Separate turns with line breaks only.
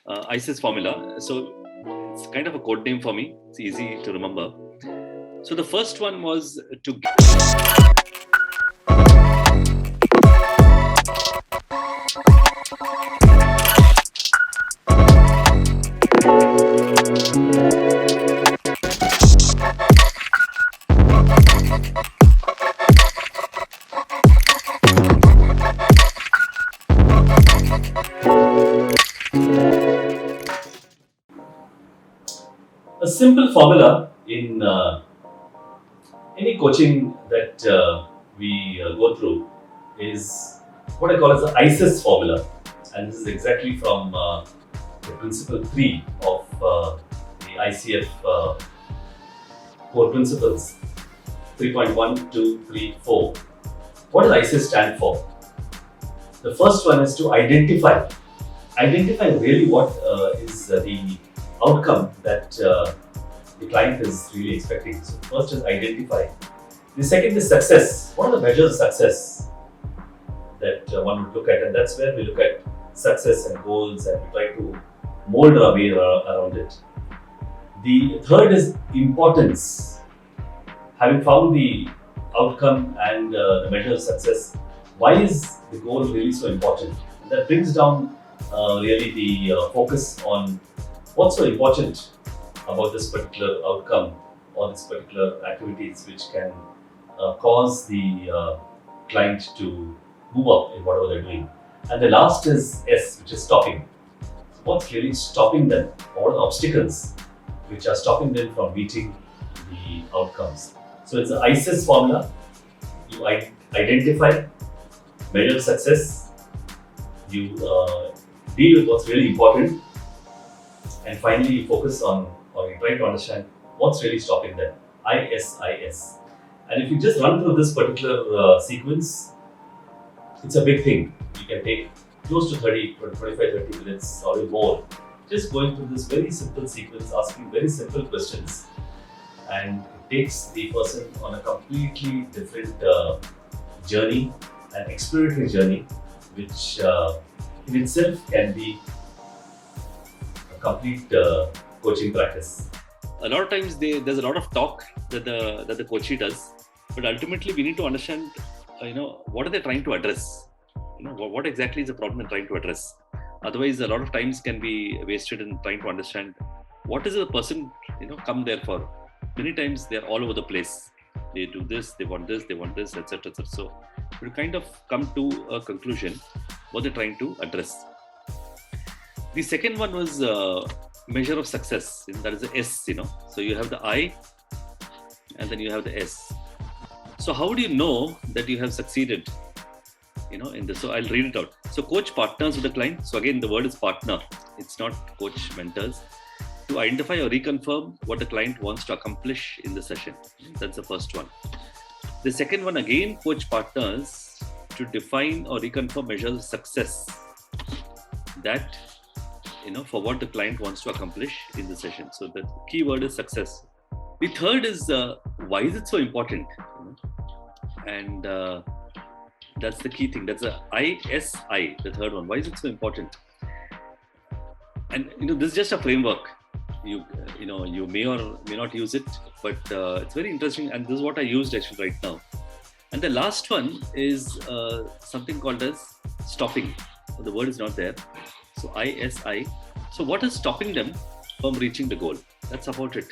ISIS formula. So it's kind of a code name for me. It's easy to remember. So the first one was to a simple formula in any coaching that we go through is what I call as the ISIS formula, and this is exactly from the principle 3 of the ICF core principles 3.1, 2, 3, 4. What does ISIS stand for? The first one is to identify really what is the outcome that the client is really expecting. So first is identify. The second is success. What are the measures of success that one would look at? And that's where we look at success and goals and we try to mold our way around it. The third is importance. Having found the outcome and the measure of success, why is the goal really so important? And that brings down really the focus on what's so important about this particular outcome or this particular activities which can cause the client to move up in whatever they're doing. And the last is S, which is stopping. So what's really stopping them? What are the obstacles which are stopping them from meeting the outcomes? So it's the ISIS formula. You identify, measure success, you deal with what's really important, and finally you focus on or you try to understand what's really stopping them. ISIS. And if you just run through this particular sequence, it's a big thing. You can take close to 25-30 minutes or more just going through this very simple sequence, asking very simple questions, and it takes the person on a completely different journey, an exploratory journey, which in itself can be a complete coaching practice. A lot of times there's a lot of talk that the coachee does, but ultimately we need to understand, what are they trying to address? What exactly is the problem they're trying to address? Otherwise, a lot of times can be wasted in trying to understand what is the person come there for. Many times they're all over the place. They do this, they want this, etc. So we kind of come to a conclusion what they're trying to address. The second one was measure of success. That is the S. So you have the I, and then you have the S. So how do you know that you have succeeded? In this. So I'll read it out. So coach partners with the client. So again, the word is partner. It's not coach mentors. To identify or reconfirm what the client wants to accomplish in the session. That's the first one. The second one, again, coach partners to define or reconfirm measures of success that, for what the client wants to accomplish in the session. So the key word is success. The third is why is it so important? And that's the key thing. That's the ISI, the third one. Why is it so important? And this is just a framework. You may or may not use it, but it's very interesting. And this is what I used actually right now. And the last one is something called as stopping. So the word is not there. So ISI. So what is stopping them from reaching the goal? That's about it.